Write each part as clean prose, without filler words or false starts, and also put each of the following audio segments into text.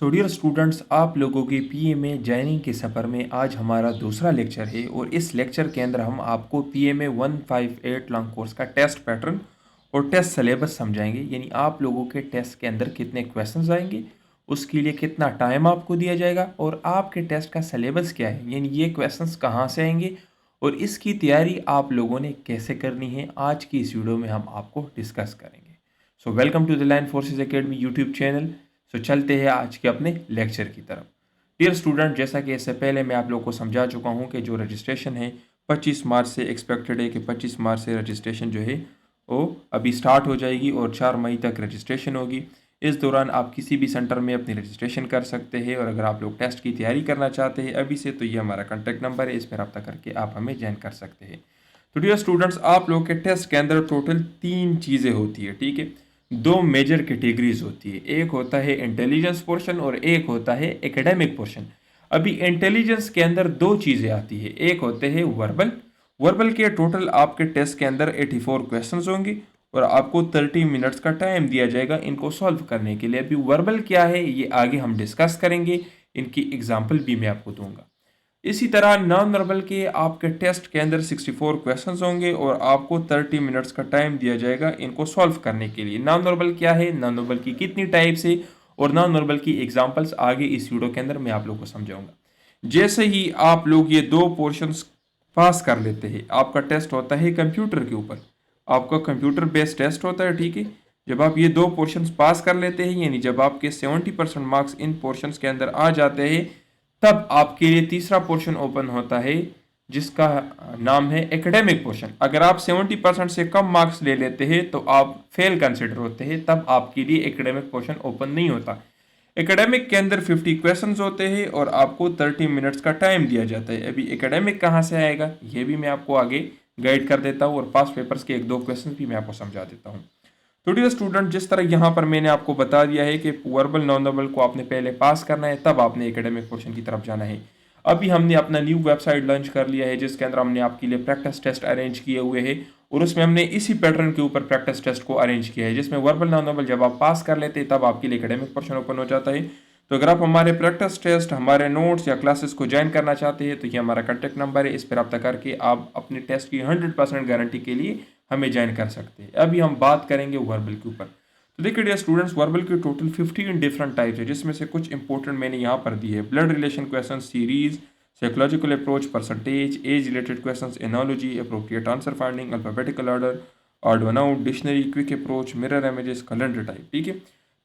So dear students, आप लोगों के पीए में जॉइनिंग के सफ़र में आज हमारा दूसरा लेक्चर है और इस लेक्चर के अंदर हम आपको पीए में 158 लॉन्ग कोर्स का टेस्ट पैटर्न और टेस्ट सिलेबस समझाएंगे। यानी आप लोगों के टेस्ट के अंदर कितने क्वेश्चंस आएंगे, उसके लिए कितना टाइम आपको दिया जाएगा और आपके टेस्ट का सिलेबस क्या है, यानी ये क्वेश्चंस कहाँ से आएंगे और इसकी तैयारी आप लोगों ने कैसे करनी है, आज की इस वीडियो में हम आपको डिस्कस करेंगे। So welcome to the land forces academy YouTube channel. So चलते हैं आज के अपने लेक्चर की तरफ। डियर स्टूडेंट, जैसा कि इससे पहले मैं आप लोगों को समझा चुका हूं कि जो रजिस्ट्रेशन है 25 मार्च से एक्सपेक्टेड है कि 25 मार्च से रजिस्ट्रेशन जो है वो अभी स्टार्ट हो जाएगी और 4 मई तक रजिस्ट्रेशन होगी। इस दौरान आप किसी भी सेंटर में अपनी रजिस्ट्रेशन कर सकते हैं और अगर आप लोग टेस्ट की तैयारी करना चाहते हैं अभी से, तो ये हमारा कॉन्टैक्ट नंबर है, इस पर रब्ता करके आप हमें ज्वाइन कर सकते हैं। तो डियर स्टूडेंट्स, आप लोग के टेस्ट के अंदर टोटल 3 चीज़ें होती है, ठीक है। 2 मेजर कैटेगरीज होती है, एक होता है इंटेलिजेंस पोर्शन और एक होता है एकेडमिक पोर्शन। अभी इंटेलिजेंस के अंदर 2 चीज़ें आती है, एक होते हैं वर्बल। वर्बल के टोटल आपके टेस्ट के अंदर 84 क्वेश्चंस होंगे और आपको 30 मिनट्स का टाइम दिया जाएगा इनको सॉल्व करने के लिए। अभी वर्बल क्या है ये आगे हम डिस्कस करेंगे, इनकी एग्जाम्पल भी मैं आपको दूंगा। इसी तरह नॉन वर्बल के आपके टेस्ट के अंदर 64 क्वेश्चंस होंगे और आपको 30 मिनट्स का टाइम दिया जाएगा इनको सॉल्व करने के लिए। नॉन वर्बल क्या है, नॉन वर्बल की कितनी टाइप्स है और नॉन वर्बल की एग्जांपल्स आगे इस वीडियो के अंदर मैं आप लोगों को समझाऊंगा। जैसे ही आप लोग ये 2 पोर्शंस पास कर लेते हैं, आपका टेस्ट होता है कंप्यूटर के ऊपर, आपका कंप्यूटर बेस्ड टेस्ट होता है, ठीक है। जब आप ये 2 पोर्शंस पास कर लेते हैं, यानी जब आपके 70% मार्क्स इन पोर्शंस के अंदर आ जाते हैं, तब आपके लिए तीसरा पोर्शन ओपन होता है जिसका नाम है एकेडमिक पोर्शन। अगर आप 70% से कम मार्क्स ले लेते हैं तो आप फेल कंसिडर होते हैं, तब आपके लिए एकेडमिक पोर्शन ओपन नहीं होता। एकेडमिक के अंदर 50 क्वेश्चंस होते हैं और आपको 30 मिनट्स का टाइम दिया जाता है। अभी एकेडमिक कहाँ से आएगा ये भी मैं आपको आगे गाइड कर देता हूँ और पास पेपर्स के 1-2 क्वेश्चन भी मैं आपको समझा देता हूँ। तो डियर स्टूडेंट, जिस तरह यहाँ पर मैंने आपको बता दिया है कि वर्बल नॉन वर्बल को आपने पहले पास करना है, तब आपने एकेडमिक पोर्शन की तरफ जाना है। अभी हमने अपना न्यू वेबसाइट लॉन्च कर लिया है जिसके अंदर हमने आपके लिए प्रैक्टिस टेस्ट अरेंज किए हुए हैं और उसमें हमने इसी पैटर्न के ऊपर प्रैक्टिस टेस्ट को अरेंज किया है, जिसमें वर्बल नॉन वर्बल जब आप पास कर लेते हैं तब आपके लिए एकेडमिक पोर्शन ओपन हो जाता है। तो अगर आप हमारे प्रैक्टिस टेस्ट, हमारे नोट्स या क्लासेस को ज्वाइन करना चाहते हैं तो ये हमारा कॉन्टैक्ट नंबर है, इस पर रब्ता करके आप अपने टेस्ट की 100% गारंटी के लिए हमें ज्वाइन कर सकते हैं। अभी हम बात करेंगे वर्बल के ऊपर। तो देखिए डियर स्टूडेंट्स, वर्बल के टोटल 15 डिफरेंट टाइप्स है, जिसमें से कुछ इंपॉर्टेंट मैंने यहाँ पर दी है। Blood relation question series, psychological approach, percentage, age related questions, analogy, appropriate answer finding, alphabetical order, odd one out, dictionary, quick approach, mirror images, calendar type, ठीक है।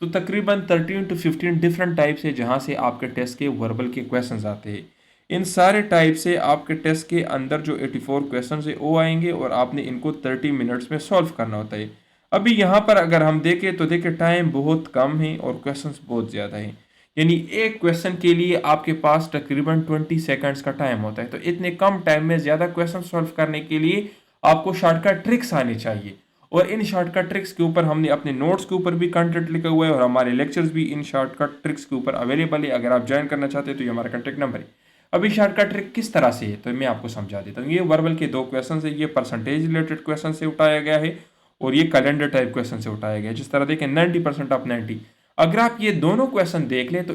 तो तकरीबन 13 to 15 डिफरेंट टाइप्स है जहाँ से आपके टेस्ट के वर्बल के क्वेश्चंस आते हैं। इन सारे टाइप से आपके टेस्ट के अंदर जो 84 क्वेश्चंस है वो आएंगे और आपने इनको 30 मिनट्स में सॉल्व करना होता है। अभी यहाँ पर अगर हम देखें तो देखिए टाइम बहुत कम है और क्वेश्चंस बहुत ज़्यादा है, यानी एक क्वेश्चन के लिए आपके पास तकरीबन 20 सेकंड्स का टाइम होता है। तो इतने कम टाइम में ज़्यादा क्वेश्चन सॉल्व करने के लिए आपको शॉर्टकट ट्रिक्स आने चाहिए और इन शॉर्टकट ट्रिक्स के ऊपर हमने अपने नोट्स के ऊपर भी कंटेंट लिखा हुआ है और हमारे लेक्चर्स भी इन शॉर्टकट ट्रिक्स के ऊपर अवेलेबल है। अगर आप ज्वाइन करना चाहते हैं तो ये हमारा कॉन्टैक्ट नंबर है। अभी शॉर्टकट ट्रिक किस तरह से है तो मैं आपको समझा देता हूँ। ये वर्बल के 2 क्वेश्चन है, ये परसेंटेज रिलेटेड क्वेश्चन से उठाया गया है और ये कैलेंडर टाइप क्वेश्चन से उठाया गया है। जिस तरह देखें 90% ऑफ 90, अगर आप ये दोनों क्वेश्चन देख लें तो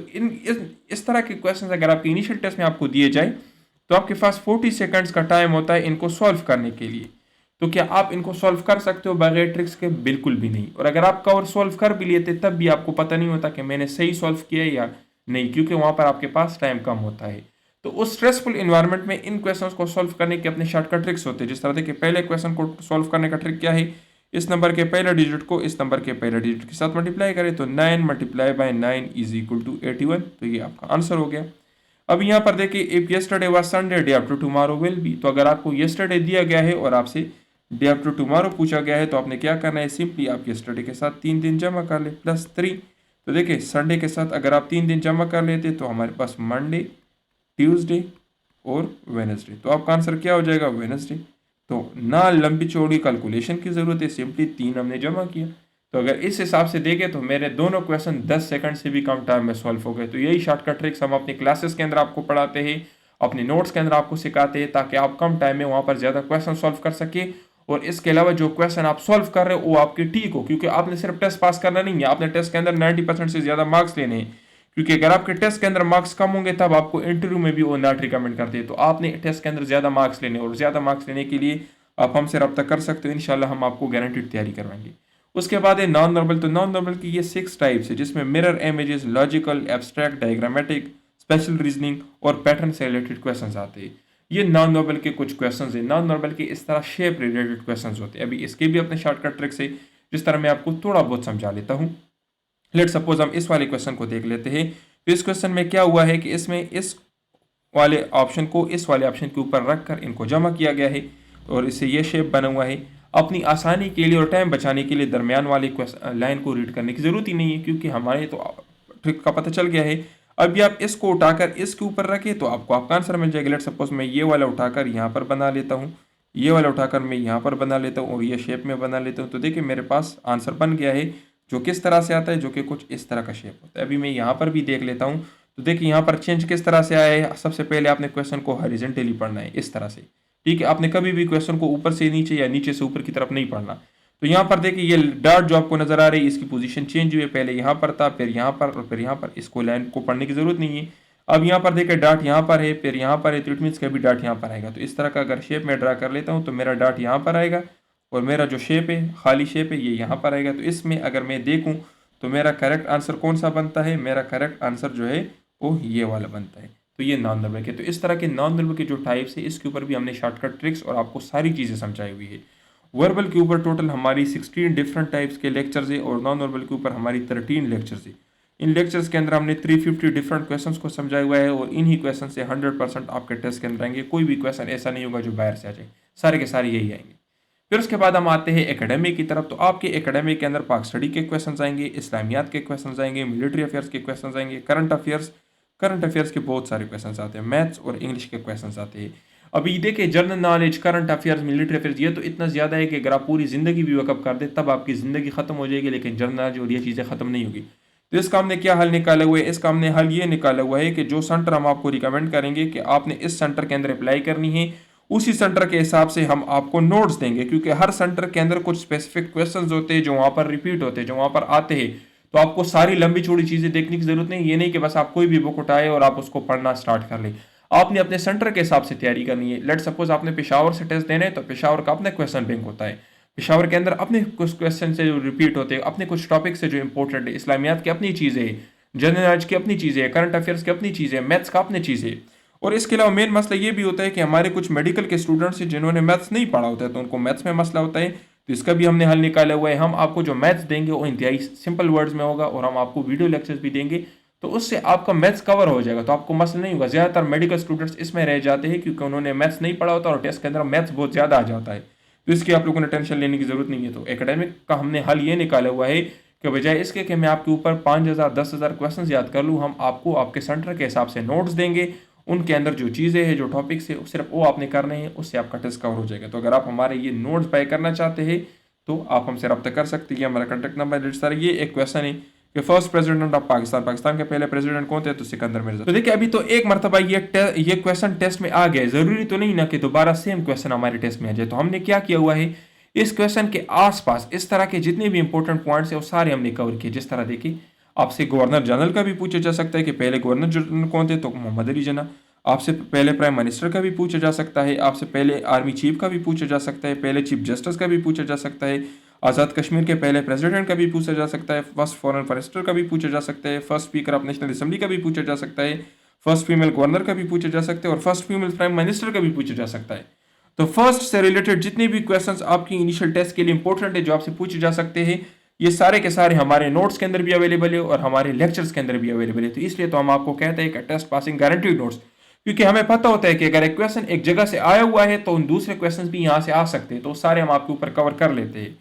इस तरह के क्वेश्चन अगर आपके इनिशियल टेस्ट में आपको दिए जाए तो आपके पास 40 सेकंड्स का टाइम होता है इनको सॉल्व करने के लिए। तो क्या आप इनको सॉल्व कर सकते हो बगैर ट्रिक्स के? बिल्कुल भी नहीं। और अगर आप कवर सॉल्व कर भी लेते तब भी आपको पता नहीं होता कि मैंने सही सॉल्व किया या नहीं, क्योंकि वहां पर आपके पास टाइम कम होता है। तो उस स्ट्रेसफुल इन्वायरमेंट में इन क्वेश्चंस को सॉल्व करने के अपने शॉर्टकट ट्रिक्स होते हैं। जिस तरह देखिए पहले क्वेश्चन को सॉल्व करने का ट्रिक क्या है, इस नंबर के पहले डिजिट को इस नंबर के पहले डिजिट के साथ मल्टीप्लाई करें तो 9 multiply by 9 is equal to 81। तो ये आपका आंसर हो गया। अब यहाँ पर देखिए if yesterday was Sunday day after tomorrow will be, तो अगर आपको यस्टरडे दिया गया है और आपसे डे आफ्टर टुमारो पूछा गया है तो आपने क्या करना है, सिंपली आप यस्टरडे के साथ 3 दिन जमा कर ले प्लस 3। तो देखिए संडे के साथ अगर आप 3 दिन जमा कर लेते तो हमारे पास मंडे, ट्यूसडे और वेनसडे, तो आपका आंसर क्या हो जाएगा, वेनसडे। तो ना लंबी चौड़ी कैलकुलेशन की ज़रूरत है, सिंपली 3 हमने जमा किया। तो अगर इस हिसाब से देखें तो मेरे दोनों क्वेश्चन 10 सेकंड से भी कम टाइम में सॉल्व हो गए। तो यही शॉर्टकट ट्रिक्स हम अपनी क्लासेस के अंदर आपको पढ़ाते हैं, अपने नोट्स के अंदर आपको सिखाते हैं, ताकि आप कम टाइम में वहाँ पर ज़्यादा क्वेश्चन सॉल्व कर सके और इसके अलावा जो क्वेश्चन आप सॉल्व कर रहे हो वो आपके ठीक हो, क्योंकि आपने सिर्फ टेस्ट पास करना नहीं है, आपने टेस्ट के अंदर 90% से ज़्यादा मार्क्स लेने हैं। क्योंकि अगर आपके टेस्ट के अंदर मार्क्स कम होंगे तब आपको इंटरव्यू में भी वो नॉट रिकमेंड करते हैं। तो आपने टेस्ट के अंदर ज़्यादा मार्क्स लेने, और ज़्यादा मार्क्स लेने के लिए आप हमसे रब्ता कर सकते हो, इंशाल्लाह हम आपको गारंटीड तैयारी करवाएंगे। उसके बाद है नॉन नॉर्मल। तो नॉन नॉर्मल की ये 6 टाइप्स है, जिसमें mirror images, logical, abstract, diagrammatic, special reasoning और पैटर्न से रिलेटेड क्वेश्चन आते हैं। ये नॉन नॉर्मल के कुछ क्वेश्चन है। नॉन नॉर्मल के इस तरह शेप रिलेटेड क्वेश्चन होते हैं। अभी इसके भी अपने शॉर्टकट ट्रिक्स है, जिस तरह मैं आपको थोड़ा बहुत समझा लेता हूँ। लेट सपोज हम इस वाले क्वेश्चन को देख लेते हैं। तो इस क्वेश्चन में क्या हुआ है कि इसमें इस वाले ऑप्शन को इस वाले ऑप्शन के ऊपर रखकर इनको जमा किया गया है, और इससे ये शेप बना हुआ है। अपनी आसानी के लिए और टाइम बचाने के लिए दरमियान वाली लाइन को रीड करने की ज़रूरत ही नहीं है, क्योंकि हमारे तो ट्रिक का पता चल गया है। अभी आप इसको उठाकर इसके ऊपर रखें तो आपको आपका आंसर मिल जाएगा। लेट सपोज मैं ये वाला उठाकर यहाँ पर बना लेता हूँ, ये वाला उठाकर मैं यहाँ पर बना लेता हूँ, और ये शेप में बना लेता हूँ। तो देखिए मेरे पास आंसर बन गया है, जो किस तरह से आता है, जो कि कुछ इस तरह का शेप होता है। अभी मैं यहाँ पर भी देख लेता हूँ। तो देखिए यहाँ पर चेंज किस तरह से आया है। सबसे पहले आपने क्वेश्चन को हॉरिजॉन्टली पढ़ना है, इस तरह से, ठीक है। आपने कभी भी क्वेश्चन को ऊपर से नीचे या नीचे से ऊपर की तरफ नहीं पढ़ना। तो यहाँ पर देखिए ये डॉट जो आपको नजर आ रही है, इसकी पोजीशन चेंज हुई है। पहले यहाँ पर था, फिर यहाँ पर, और फिर यहाँ पर। इसको लाइन को पढ़ने की जरूरत नहीं है। अब यहाँ पर देखिए डॉट यहाँ पर है, फिर यहाँ पर है, तो इट मीन्स कभी डॉट यहाँ पर आएगा। तो इस तरह का अगर शेप में ड्रा कर लेता हूँ तो मेरा डॉट यहाँ पर आएगा, और मेरा जो शेप है, खाली शेप है, ये यहाँ पर आएगा। तो इसमें अगर मैं देखूँ तो मेरा करेक्ट आंसर कौन सा बनता है? मेरा करेक्ट आंसर जो है वो ये वाला बनता है। तो ये नॉन नंबर के, तो इस तरह के नॉन नंबर के जो टाइप्स है, इसके ऊपर भी हमने शॉर्टकट ट्रिक्स और आपको सारी चीज़ें समझाई हुई है। वर्बल के ऊपर टोटल हमारी 16 डिफरेंट टाइप्स के लेक्चर्स है, और नॉन वर्बल के ऊपर हमारी 13 लेक्चर्स है। इन लेक्चर्स के अंदर हमने 350 डिफरेंट क्वेश्चंस को समझाया हुआ है, और इन्हीं क्वेश्चन से 100% आपके टेस्ट के अंदर आएंगे। कोई भी क्वेश्चन ऐसा नहीं होगा जो बाहर से आ जाए, सारे के सारे यही आएंगे। फिर उसके बाद हम आते हैं एकेडमिक की तरफ। तो आपके एकेडमिक के अंदर पाक स्टडी के क्वेश्चन आएंगे, इस्लामियात के क्वेश्चन आएंगे, मिलिट्री अफेयर्स के क्वेश्चन आएंगे, करंट अफेयर्स के बहुत सारे क्वेश्चन आते हैं, मैथ्स और इंग्लिश के क्वेश्चन आते हैं। अभी देखिए general knowledge, current affairs, military affairs, ये तो इतना ज़्यादा है कि अगर आप पूरी ज़िंदगी भी वकअप कर दे तब आपकी ज़िंदगी ख़त्म हो जाएगी, लेकिन जनरल नॉलेज और ये चीज़ें ख़त्म नहीं होगी। तो इसका हमने क्या हल निकाला हुआ है? इसका हमने हल ये निकाला हुआ है कि जो सेंटर हम आपको रिकमेंड करेंगे कि आपने इस सेंटर के अंदर अप्लाई करनी है, उसी सेंटर के हिसाब से हम आपको नोट्स देंगे, क्योंकि हर सेंटर के अंदर कुछ स्पेसिफिक क्वेश्चंस होते हैं जो वहाँ पर रिपीट होते हैं, जो वहाँ पर आते हैं। तो आपको सारी लंबी चौड़ी चीज़ें देखने की जरूरत नहीं। ये नहीं कि बस आप कोई भी बुक उठाए और आप उसको पढ़ना स्टार्ट कर ले। आपने अपने सेंटर के हिसाब से तैयारी करनी है। लेट सपोज आपने पेशावर से टेस्ट देने हैं, तो पेशावर का अपने क्वेश्चन बैंक होता है। पेशावर के अंदर अपने कुछ क्वेश्चन से जो रिपीट होते हैं, अपने कुछ टॉपिक से जो इंपॉर्टेंट है। इस्लामियात की अपनी चीज़ें है, जनरल नॉलेज की अपनी चीज़ें है, करंट अफेयर्स की अपनी चीज़ें है, मैथ्स का अपनी चीज़ें है। और इसके अलावा मेन मसला ये भी होता है कि हमारे कुछ मेडिकल के स्टूडेंट्स हैं जिन्होंने मैथ्स नहीं पढ़ा होता है, तो उनको मैथ्स में मसला होता है। तो इसका भी हमने हल निकाला हुआ है। हम आपको जो मैथ्स देंगे वो इंतहाई सिंपल वर्ड्स में होगा, और हम आपको वीडियो लेक्चर्स भी देंगे, तो उससे आपका मैथ्स कवर हो जाएगा, तो आपको मसला नहीं होगा। ज़्यादातर मेडिकल स्टूडेंट्स इसमें रह जाते हैं क्योंकि उन्होंने मैथ्स नहीं पढ़ा होता और टेस्ट के अंदर मैथ्स बहुत ज़्यादा आ जाता है। तो इसकी आप लोगों ने टेंशन लेने की ज़रूरत नहीं है। तो एकेडमिक का हमने हल ये निकाला हुआ है कि बजाय इसके कि मैं आपके ऊपर 5,000 10,000 क्वेश्चन याद कर लूँ, हम आपको आपके सेंटर के हिसाब से नोट्स देंगे। उनके अंदर जो चीज़ें हैं, जो टॉपिक्स है, सिर्फ वो आपने करने हैं, उससे आपका टेस्ट कवर हो जाएगा। तो अगर आप हमारे ये नोट्स बाय करना चाहते हैं तो आप हमसे रब्ता कर सकते हैं। हमारा कॉन्टैक्ट नंबर है। सर ये एक क्वेश्चन है कि first president of Pakistan, Pakistan के पहले प्रेसिडेंट कौन थे? तो सिकंदर मिर्जा। तो देखिए अभी तो एक मरतबा ये क्वेश्चन टेस्ट में आ गया, जरूरी तो नहीं ना कि दोबारा सेम क्वेश्चन हमारे टेस्ट में आ जाए। तो हमने क्या किया हुआ है, इस क्वेश्चन के आसपास इस तरह के जितने भी इंपॉर्टेंट पॉइंट्स है वो सारे हमने कवर किए। जिस तरह देखिए, आपसे गवर्नर जनरल का भी पूछा जा सकता है कि पहले गवर्नर जनरल कौन थे? तो मोहम्मद अली जिन्ना। आपसे पहले प्राइम मिनिस्टर का भी पूछा जा सकता है, आपसे पहले आर्मी चीफ का भी पूछा जा सकता है, पहले चीफ जस्टिस का भी पूछा जा सकता है, आज़ाद कश्मीर के पहले प्रेसिडेंट का भी पूछा जा सकता है, फर्स्ट फॉरेन मिनिस्टर का भी पूछा जा सकता है, first speaker of national assembly का भी पूछा जा सकता है, फर्स्ट फीमेल गवर्नर का भी पूछा जा सकता है, और फर्स्ट फीमेल प्राइम मिनिस्टर का भी पूछा जा सकता है। तो फर्स्ट से रिलेटेड जितने भी क्वेश्चंस आपकी इनिशियल टेस्ट के लिए इंपॉर्टेंट है, जो आपसे पूछे जा सकते हैं, ये सारे के सारे हमारे नोट्स के अंदर भी अवेलेबल है और हमारे लेक्चर्स के अंदर भी अवेलेबल है। तो इसलिए तो हम आपको कहते हैं कि टेस्ट पासिंग गारंटीड नोट्स, क्योंकि हमें पता होता है कि अगर एक क्वेश्चन एक जगह से आया हुआ है तो उन दूसरे क्वेश्चन भी यहाँ से आ सकते हैं, तो सारे हम आपके ऊपर कवर कर लेते हैं।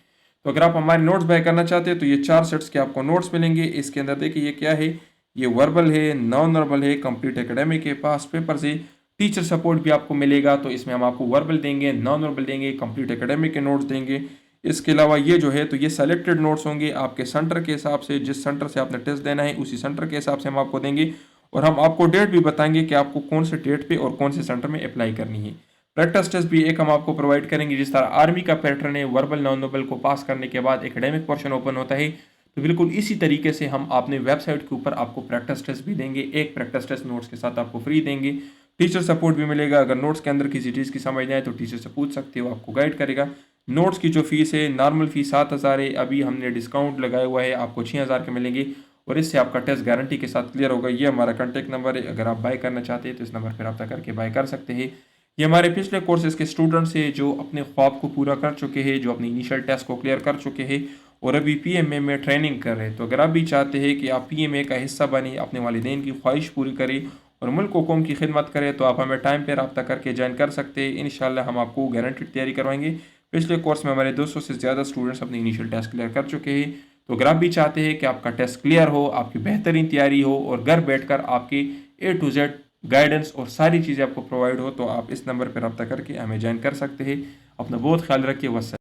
तो अगर आप हमारे नोट्स बाय करना चाहते हैं तो ये 4 सेट्स के आपको नोट्स मिलेंगे। इसके अंदर देखिए ये क्या है, ये वर्बल है, नॉन वर्बल है, कंप्लीट एकेडमिक है, पास पेपर से, टीचर सपोर्ट भी आपको मिलेगा। तो इसमें हम आपको वर्बल देंगे, नॉन वर्बल देंगे, कंप्लीट एकेडमिक के नोट्स देंगे। इसके अलावा ये जो है तो ये सेलेक्टेड नोट्स होंगे आपके सेंटर के हिसाब से, जिस सेंटर से आपने टेस्ट देना है उसी सेंटर के हिसाब से हम आपको देंगे, और हम आपको डेट भी बताएंगे कि आपको कौन से डेट पे और कौन से सेंटर में अप्लाई करनी है। प्रैक्टिस टेस्ट भी एक हम आपको प्रोवाइड करेंगे। जिस तरह आर्मी का पैटर्न है, वर्बल नॉन वर्बल को पास करने के बाद एकेडमिक पोर्शन ओपन होता है, तो बिल्कुल इसी तरीके से हम अपने वेबसाइट के ऊपर आपको प्रैक्टिस टेस्ट भी देंगे, एक प्रैक्टिस टेस्ट नोट्स के साथ आपको फ्री देंगे। टीचर सपोर्ट भी मिलेगा, अगर नोट्स के अंदर किसी चीज़ की समझ नहीं आए तो टीचर से पूछ सकते हो, आपको गाइड करेगा। नोट्स की जो फीस है, नॉर्मल फीस 7,000 है, अभी हमने डिस्काउंट लगाया हुआ है, आपको 6,000 के मिलेंगे और इससे आपका टेस्ट गारंटी के साथ क्लियर होगा। ये हमारा कॉन्टैक्ट नंबर है, अगर आप बाय करना चाहते हैं तो इस नंबर पर रब्ता करके बाय कर सकते हैं। ये हमारे पिछले कोर्सेज के स्टूडेंट्स हैं जो अपने ख्वाब को पूरा कर चुके हैं, जो अपनी इनिशियल टेस्ट को क्लियर कर चुके हैं और अभी पीएमए में ट्रेनिंग कर रहे हैं। तो अगर आप भी चाहते हैं कि आप पीएमए का हिस्सा बने, अपने वालिदैन की ख्वाहिश पूरी करें और मुल्क व कौम की खिदमत करें, तो आप हमें टाइम पर रब्ता करके ज्वाइन कर सकते हैं। इंशाल्लाह हम आपको गारंटीड तैयारी करवाएंगे। पिछले कोर्स में हमारे 200 से ज़्यादा स्टूडेंट्स अपनी इनिशियल टेस्ट क्लियर कर चुके हैं। तो अगर आप भी चाहते हैं कि आपका टेस्ट क्लियर हो, आपकी बेहतरीन तैयारी हो और घर बैठकर आपकी A to Z गाइडेंस और सारी चीज़ें आपको प्रोवाइड हो, तो आप इस नंबर पर रब्ता करके हमें ज्वाइन कर सकते हैं। अपना बहुत ख्याल रखिए। वस्सलाम।